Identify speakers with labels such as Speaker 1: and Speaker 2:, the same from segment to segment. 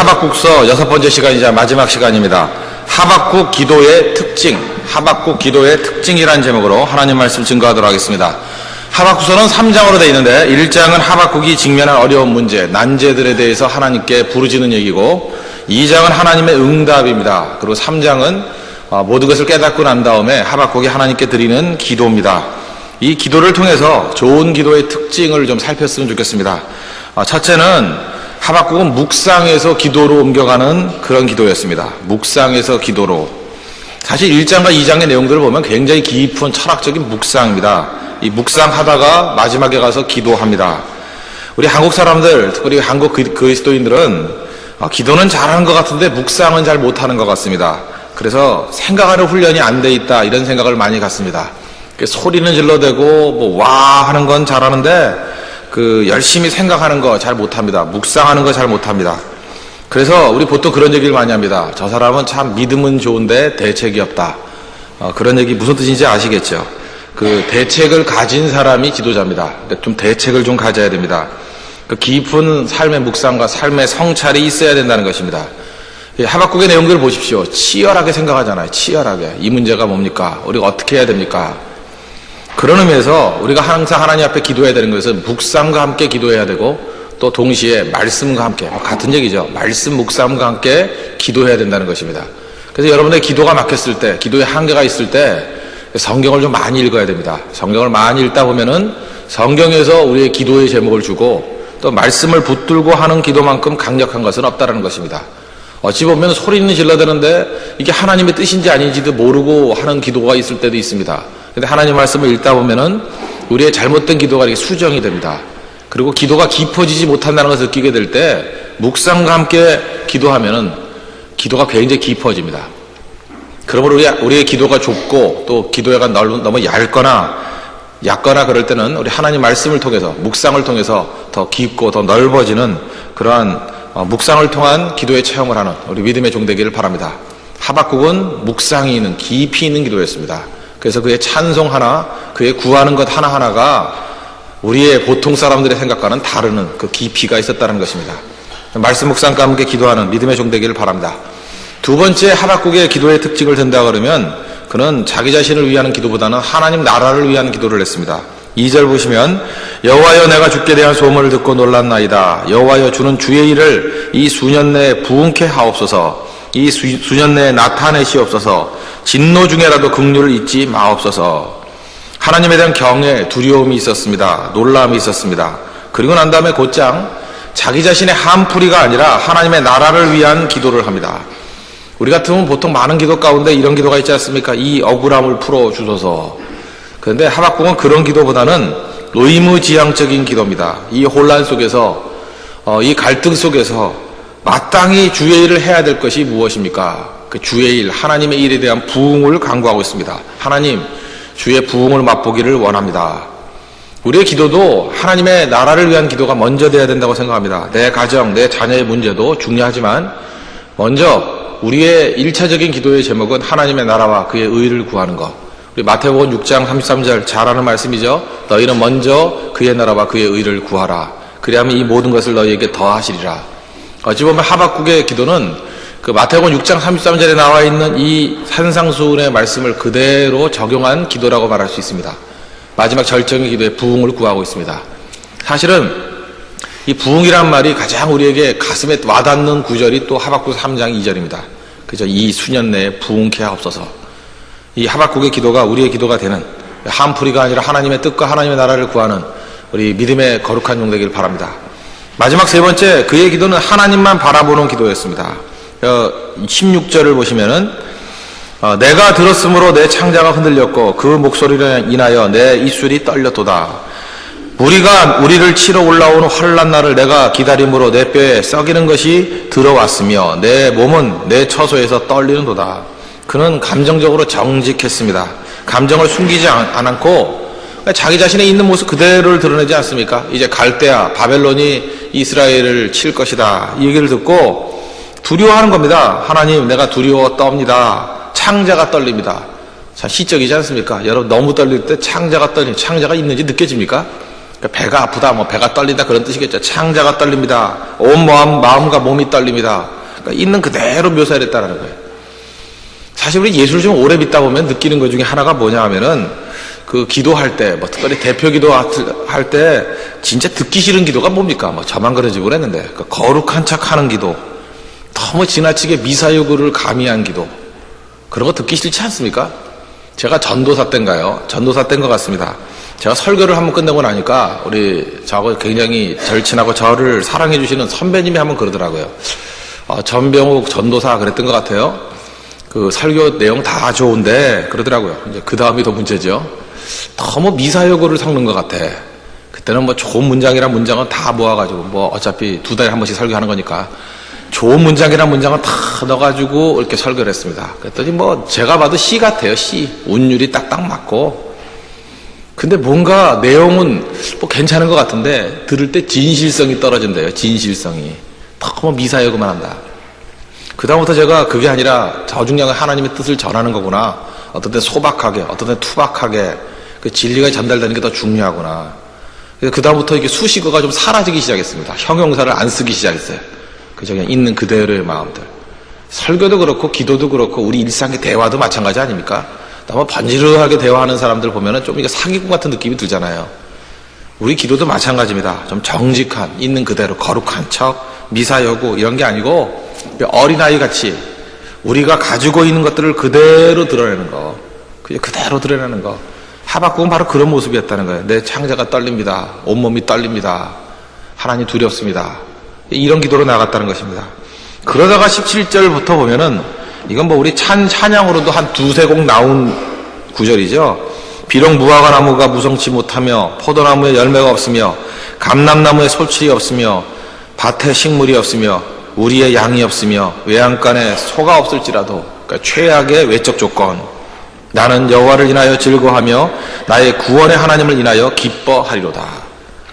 Speaker 1: 하박국서 6번째 시간이자 마지막 시간입니다. 하박국 기도의 특징, 하박국 기도의 특징이라는 제목으로 하나님 말씀 증거하도록 하겠습니다. 하박국서는 3장으로 되어 있는데 1장은 하박국이 직면한 어려운 문제, 난제들에 대해서 하나님께 부르짖는 얘기고 2장은 하나님의 응답입니다. 그리고 3장은 모든 것을 깨닫고 난 다음에 하박국이 하나님께 드리는 기도입니다. 이 기도를 통해서 좋은 기도의 특징을 좀 살폈으면 좋겠습니다. 첫째는 하박국은 묵상에서 기도로 옮겨가는 그런 기도였습니다. 묵상에서 기도로. 사실 1장과 2장의 내용들을 보면 굉장히 깊은 철학적인 묵상입니다. 이 묵상하다가 마지막에 가서 기도합니다. 우리 한국 사람들, 특별히 한국 그리스도인들은 기도는 잘하는 것 같은데 묵상은 잘 못하는 것 같습니다. 그래서 생각하는 훈련이 안 돼 있다 이런 생각을 많이 갖습니다. 소리는 질러대고 와 하는 건 잘하는데 열심히 생각하는 거 잘 못합니다. 묵상하는 거 잘 못합니다. 그래서 우리 보통 그런 얘기를 많이 합니다. 저 사람은 참 믿음은 좋은데 대책이 없다. 그런 얘기 무슨 뜻인지 아시겠죠? 대책을 가진 사람이 지도자입니다. 좀 대책을 좀 가져야 됩니다. 깊은 삶의 묵상과 삶의 성찰이 있어야 된다는 것입니다. 하박국의 내용들을 보십시오. 치열하게 생각하잖아요. 치열하게. 이 문제가 뭡니까? 우리가 어떻게 해야 됩니까? 그런 의미에서 우리가 항상 하나님 앞에 기도해야 되는 것은 묵상과 함께 기도해야 되고 또 동시에 말씀과 함께, 같은 얘기죠. 말씀 묵상과 함께 기도해야 된다는 것입니다. 그래서 여러분의 기도가 막혔을 때, 기도에 한계가 있을 때 성경을 좀 많이 읽어야 됩니다. 성경을 많이 읽다 보면은 성경에서 우리의 기도의 제목을 주고 또 말씀을 붙들고 하는 기도만큼 강력한 것은 없다는 것입니다. 어찌 보면 소리는 질러대는데 이게 하나님의 뜻인지 아닌지도 모르고 하는 기도가 있을 때도 있습니다. 근데 하나님 말씀을 읽다 보면은 우리의 잘못된 기도가 이렇게 수정이 됩니다. 그리고 기도가 깊어지지 못한다는 것을 느끼게 될 때 묵상과 함께 기도하면은 기도가 굉장히 깊어집니다. 그러므로 우리의 기도가 좁고 또 기도가 너무 얕거나 그럴 때는 우리 하나님 말씀을 통해서 묵상을 통해서 더 깊고 더 넓어지는 그러한 묵상을 통한 기도의 체험을 하는 우리 믿음의 종 되기를 바랍니다. 하박국은 묵상이 있는 깊이 있는 기도였습니다. 그래서 그의 찬송 하나, 그의 구하는 것 하나하나가 우리의 보통 사람들의 생각과는 다르는 그 깊이가 있었다는 것입니다. 말씀 묵상과 함께 기도하는 믿음의 종 되기를 바랍니다. 두 번째 하박국의 기도의 특징을 든다 그러면 그는 자기 자신을 위하는 기도보다는 하나님 나라를 위한 기도를 했습니다. 2절 보시면 여호와여 내가 주께 대한 소문을 듣고 놀랐나이다. 여호와여 주는 주의 일을 이 수년 내에 부응케 하옵소서. 이 수년 내에 나타내시옵소서. 진노 중에라도 긍휼을 잊지 마옵소서. 하나님에 대한 경외, 두려움이 있었습니다. 놀람이 있었습니다. 그리고 난 다음에 곧장 자기 자신의 한풀이가 아니라 하나님의 나라를 위한 기도를 합니다. 우리 같으면 보통 많은 기도 가운데 이런 기도가 있지 않습니까? 이 억울함을 풀어주소서. 그런데 하박국은 그런 기도보다는 의무지향적인 기도입니다. 이 혼란 속에서 이 갈등 속에서 마땅히 주의 일을 해야 될 것이 무엇입니까? 그 주의 일, 하나님의 일에 대한 부응을 간구하고 있습니다. 하나님, 주의 부응을 맛보기를 원합니다. 우리의 기도도 하나님의 나라를 위한 기도가 먼저 돼야 된다고 생각합니다. 내 가정, 내 자녀의 문제도 중요하지만 먼저 우리의 1차적인 기도의 제목은 하나님의 나라와 그의 의를 구하는 것. 우리 마태복음 6장 33절 잘 아는 말씀이죠. 너희는 먼저 그의 나라와 그의 의를 구하라. 그리하면 이 모든 것을 너희에게 더하시리라. 어찌 보면 하박국의 기도는 그 마태복음 6장 33절에 나와 있는 이 산상수훈의 말씀을 그대로 적용한 기도라고 말할 수 있습니다. 마지막 절정의 기도에 부응을 구하고 있습니다. 사실은 이 부응이란 말이 가장 우리에게 가슴에 와닿는 구절이 또 하박국 3장 2절입니다. 그죠? 이 수년 내에 부응케 하옵소서. 이 하박국의 기도가 우리의 기도가 되는 한풀이가 아니라 하나님의 뜻과 하나님의 나라를 구하는 우리 믿음의 거룩한 종 되기를 바랍니다. 마지막 세 번째, 그의 기도는 하나님만 바라보는 기도였습니다. 16절을 보시면은 내가 들었으므로 내 창자가 흔들렸고 그 목소리로 인하여 내 입술이 떨렸도다. 무리가 우리를 치러 올라오는 환난 날을 내가 기다림으로 내 뼈에 썩이는 것이 들어왔으며 내 몸은 내 처소에서 떨리는도다. 그는 감정적으로 정직했습니다. 감정을 숨기지 않고 자기 자신의 있는 모습 그대로를 드러내지 않습니까? 이제 갈대아, 바벨론이 이스라엘을 칠 것이다. 이 얘기를 듣고 두려워하는 겁니다. 하나님, 내가 두려워 떱니다. 창자가 떨립니다. 참 시적이지 않습니까? 여러분 너무 떨릴 때 창자가 있는지 느껴집니까? 배가 아프다, 배가 떨린다 그런 뜻이겠죠. 창자가 떨립니다. 온 마음과 몸이 떨립니다. 그러니까 있는 그대로 묘사했다는 거예요. 사실 우리 예술을 좀 오래 믿다 보면 느끼는 것 중에 하나가 뭐냐 하면은 그 기도할 때, 뭐 특별히 대표 기도할 때 진짜 듣기 싫은 기도가 뭡니까? 뭐 저만 그러지 그랬는데 그 거룩한 척 하는 기도, 너무 지나치게 미사 요구를 가미한 기도, 그런 거 듣기 싫지 않습니까? 제가 전도사 때인가요? 전도사 때인 것 같습니다. 제가 설교를 한번 끝내고 나니까 우리 저하고 굉장히 절친하고 저를 사랑해 주시는 선배님이 한번 그러더라고요. 전병욱 전도사 그랬던 것 같아요. 그 설교 내용 다 좋은데 그러더라고요. 이제 그 다음이 더 문제죠. 너무 미사여구를 섞는 것 같아. 그때는 뭐 좋은 문장이란 문장은 다 모아가지고 뭐 어차피 2달에 한 번씩 설교하는 거니까 좋은 문장이란 문장은 다 넣어가지고 이렇게 설교를 했습니다. 그랬더니 뭐 제가 봐도 시 같아요. 시. 운율이 딱딱 맞고. 근데 뭔가 내용은 뭐 괜찮은 것 같은데 들을 때 진실성이 떨어진대요. 진실성이. 너무 미사여구만 한다. 그 다음부터 제가 그게 아니라 저 중요한 하나님의 뜻을 전하는 거구나. 어떤 때 소박하게, 어떤 때 투박하게 그 진리가 전달되는 게 더 중요하구나. 그 다음부터 이게 수식어가 좀 사라지기 시작했습니다. 형용사를 안 쓰기 시작했어요. 그저 그냥 있는 그대로의 마음들. 설교도 그렇고 기도도 그렇고 우리 일상의 대화도 마찬가지 아닙니까? 너무 번지르하게 대화하는 사람들 보면은 좀 이게 사기꾼 같은 느낌이 들잖아요. 우리 기도도 마찬가지입니다. 좀 정직한, 있는 그대로 거룩한 척, 미사여구 이런 게 아니고 어린아이 같이 우리가 가지고 있는 것들을 그대로 드러내는 거, 그대로 드러내는 거. 하박국은 바로 그런 모습이었다는 거예요. 내 창자가 떨립니다. 온몸이 떨립니다. 하나님 두렵습니다. 이런 기도로 나갔다는 것입니다. 그러다가 17절부터 보면은 이건 뭐 우리 찬양으로도 한 두세 곡 나온 구절이죠. 비록 무화과 나무가 무성치 못하며 포도나무에 열매가 없으며 감람나무에 솔출이 없으며 밭에 식물이 없으며 우리의 양이 없으며 외양간에 소가 없을지라도, 그러니까 최악의 외적 조건, 나는 여호와를 인하여 즐거워하며 나의 구원의 하나님을 인하여 기뻐하리로다.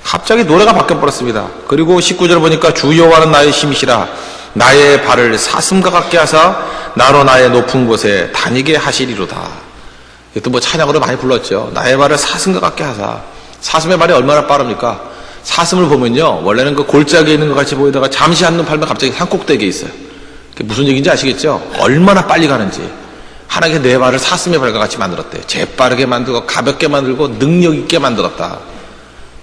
Speaker 1: 갑자기 노래가 바뀌어버렸습니다. 그리고 19절 보니까 주 여호와는 나의 힘이시라 나의 발을 사슴과 같게 하사 나로 나의 높은 곳에 다니게 하시리로다. 이것도 뭐 찬양으로 많이 불렀죠. 나의 발을 사슴과 같게 하사. 사슴의 발이 얼마나 빠릅니까? 사슴을 보면요, 원래는 그 골짜기에 있는 것 같이 보이다가 잠시 한눈 팔면 갑자기 산꼭대기에 있어요. 그게 무슨 얘기인지 아시겠죠? 얼마나 빨리 가는지. 하나님께 내 발을 사슴의 발과 같이 만들었대요. 재빠르게 만들고 가볍게 만들고 능력 있게 만들었다.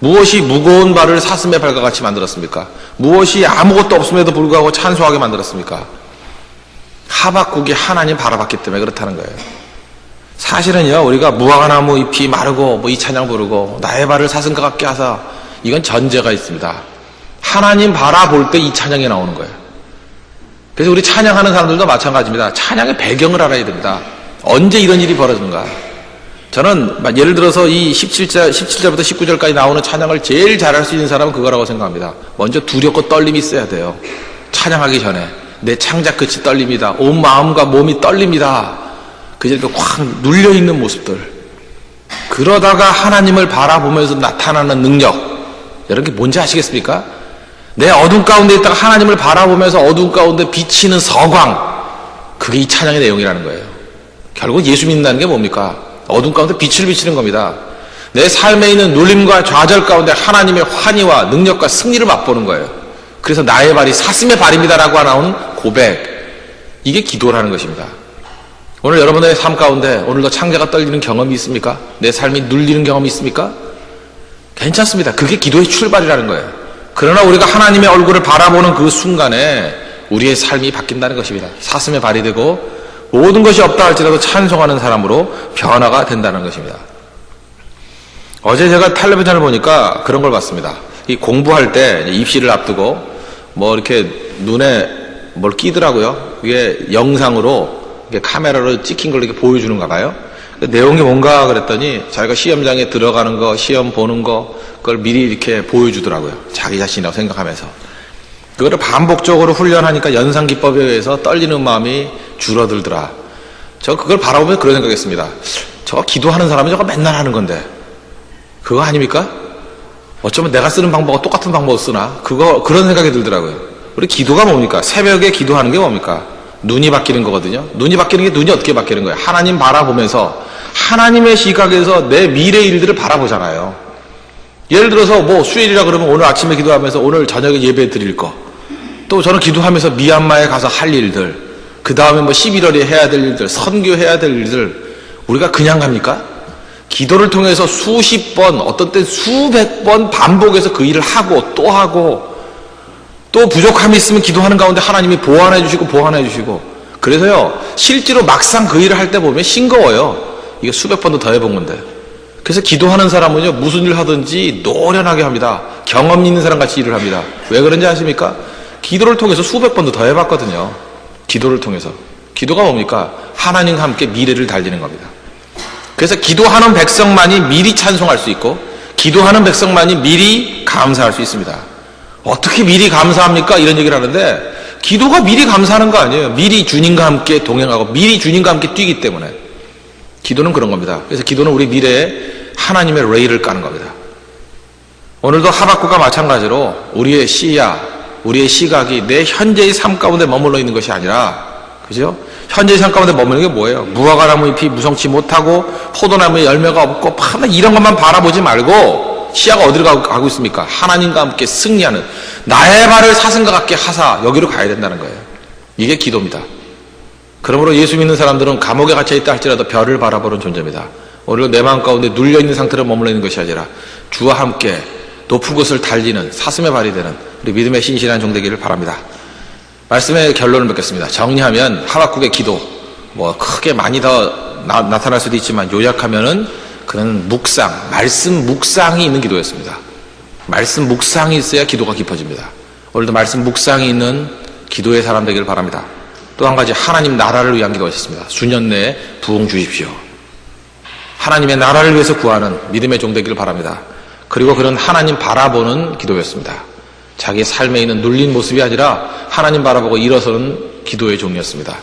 Speaker 1: 무엇이 무거운 발을 사슴의 발과 같이 만들었습니까? 무엇이 아무것도 없음에도 불구하고 찬송하게 만들었습니까? 하박국이 하나님 바라봤기 때문에 그렇다는 거예요. 사실은요, 우리가 무화과나무 잎이 마르고 뭐 이 찬양 부르고 나의 발을 사슴과 같게 하사, 이건 전제가 있습니다. 하나님 바라볼 때 이 찬양이 나오는 거예요. 그래서 우리 찬양하는 사람들도 마찬가지입니다. 찬양의 배경을 알아야 됩니다. 언제 이런 일이 벌어지는가. 저는 예를 들어서 이 17절부터 19절까지 나오는 찬양을 제일 잘할 수 있는 사람은 그거라고 생각합니다. 먼저 두렵고 떨림이 있어야 돼요. 찬양하기 전에 내 창자 끝이 떨립니다. 온 마음과 몸이 떨립니다. 그저 이렇게 확 눌려있는 모습들. 그러다가 하나님을 바라보면서 나타나는 능력, 여러분 게 뭔지 아시겠습니까? 내 어둠 가운데 있다가 하나님을 바라보면서 어둠 가운데 비치는 서광, 그게 이 찬양의 내용이라는 거예요. 결국 예수 믿는다는 게 뭡니까? 어둠 가운데 빛을 비치는 겁니다. 내 삶에 있는 눌림과 좌절 가운데 하나님의 환희와 능력과 승리를 맛보는 거예요. 그래서 나의 발이 사슴의 발입니다라고 나온 고백, 이게 기도라는 것입니다. 오늘 여러분의 삶 가운데 오늘도 창자가 떨리는 경험이 있습니까? 내 삶이 눌리는 경험이 있습니까? 괜찮습니다. 그게 기도의 출발이라는 거예요. 그러나 우리가 하나님의 얼굴을 바라보는 그 순간에 우리의 삶이 바뀐다는 것입니다. 사슴의 발이 되고 모든 것이 없다 할지라도 찬송하는 사람으로 변화가 된다는 것입니다. 어제 제가 텔레비전을 보니까 그런 걸 봤습니다. 이 공부할 때 입시를 앞두고 뭐 이렇게 눈에 뭘 끼더라고요. 이게 영상으로 이게 카메라로 찍힌 걸 이렇게 보여주는가 봐요. 그 내용이 뭔가 그랬더니 자기가 시험장에 들어가는 거, 시험 보는 거, 그걸 미리 이렇게 보여주더라고요. 자기 자신이라고 생각하면서. 그거를 반복적으로 훈련하니까 연상기법에 의해서 떨리는 마음이 줄어들더라. 저 그걸 바라보면 그런 생각했습니다. 저 기도하는 사람이 저거 맨날 하는 건데 그거 아닙니까? 어쩌면 내가 쓰는 방법과 똑같은 방법을 쓰나? 그런 생각이 들더라고요. 우리 기도가 뭡니까? 새벽에 기도하는 게 뭡니까? 눈이 바뀌는 거거든요. 눈이 바뀌는 게 눈이 어떻게 바뀌는 거예요? 하나님 바라보면서 하나님의 시각에서 내 미래 일들을 바라보잖아요. 예를 들어서 뭐 수요일이라 그러면 오늘 아침에 기도하면서 오늘 저녁에 예배 드릴 거, 또 저는 기도하면서 미얀마에 가서 할 일들, 그 다음에 뭐 11월에 해야 될 일들, 선교해야 될 일들, 우리가 그냥 갑니까? 기도를 통해서 수십 번, 어떤 때 수백 번 반복해서 그 일을 하고 또 부족함이 있으면 기도하는 가운데 하나님이 보완해 주시고 그래서요, 실제로 막상 그 일을 할 때 보면 싱거워요. 이게 수백 번도 더 해본 건데. 그래서 기도하는 사람은요, 무슨 일 하든지 노련하게 합니다. 경험 있는 사람 같이 일을 합니다. 왜 그런지 아십니까? 기도를 통해서 수백 번도 더 해봤거든요. 기도를 통해서. 기도가 뭡니까? 하나님과 함께 미래를 달리는 겁니다. 그래서 기도하는 백성만이 미리 찬송할 수 있고, 기도하는 백성만이 미리 감사할 수 있습니다. 어떻게 미리 감사합니까? 이런 얘기를 하는데, 기도가 미리 감사하는 거 아니에요. 미리 주님과 함께 동행하고 미리 주님과 함께 뛰기 때문에. 기도는 그런 겁니다. 그래서 기도는 우리 미래에 하나님의 레일을 까는 겁니다. 오늘도 하박국과 마찬가지로 우리의 시야, 우리의 시각이 내 현재의 삶 가운데 머물러 있는 것이 아니라, 그죠? 현재의 삶 가운데 머무는 게 뭐예요? 무화과나무 잎이 무성치 못하고 포도나무에 열매가 없고 이런 것만 바라보지 말고 시야가 어디로 가고 있습니까? 하나님과 함께 승리하는, 나의 발을 사슴과 같게 하사, 여기로 가야 된다는 거예요. 이게 기도입니다. 그러므로 예수 믿는 사람들은 감옥에 갇혀있다 할지라도 별을 바라보는 존재입니다. 오늘도 내 마음 가운데 눌려있는 상태로 머물러 있는 것이 아니라 주와 함께 높은 곳을 달리는 사슴의 발이 되는 우리 믿음의 신실한 종 되기를 바랍니다. 말씀의 결론을 맺겠습니다. 정리하면 하박국의 기도, 뭐 크게 많이 더 나타날 수도 있지만 요약하면은 그는 묵상, 말씀 묵상이 있는 기도였습니다. 말씀 묵상이 있어야 기도가 깊어집니다. 오늘도 말씀 묵상이 있는 기도의 사람 되기를 바랍니다. 또 한 가지, 하나님 나라를 위한 기도였습니다. 수년 내에 부흥 주십시오. 하나님의 나라를 위해서 구하는 믿음의 종 되기를 바랍니다. 그리고 그는 하나님 바라보는 기도였습니다. 자기 삶에 있는 눌린 모습이 아니라 하나님 바라보고 일어서는 기도의 종이었습니다.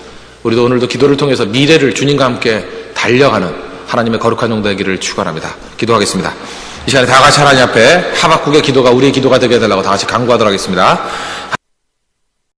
Speaker 1: 우리도 오늘도 기도를 통해서 미래를 주님과 함께 달려가는 하나님의 거룩한 종 되기를 축원합니다. 기도하겠습니다. 이 시간에 다 같이 하나님 앞에 하박국의 기도가 우리의 기도가 되게 해달라고 다 같이 간구하도록 하겠습니다.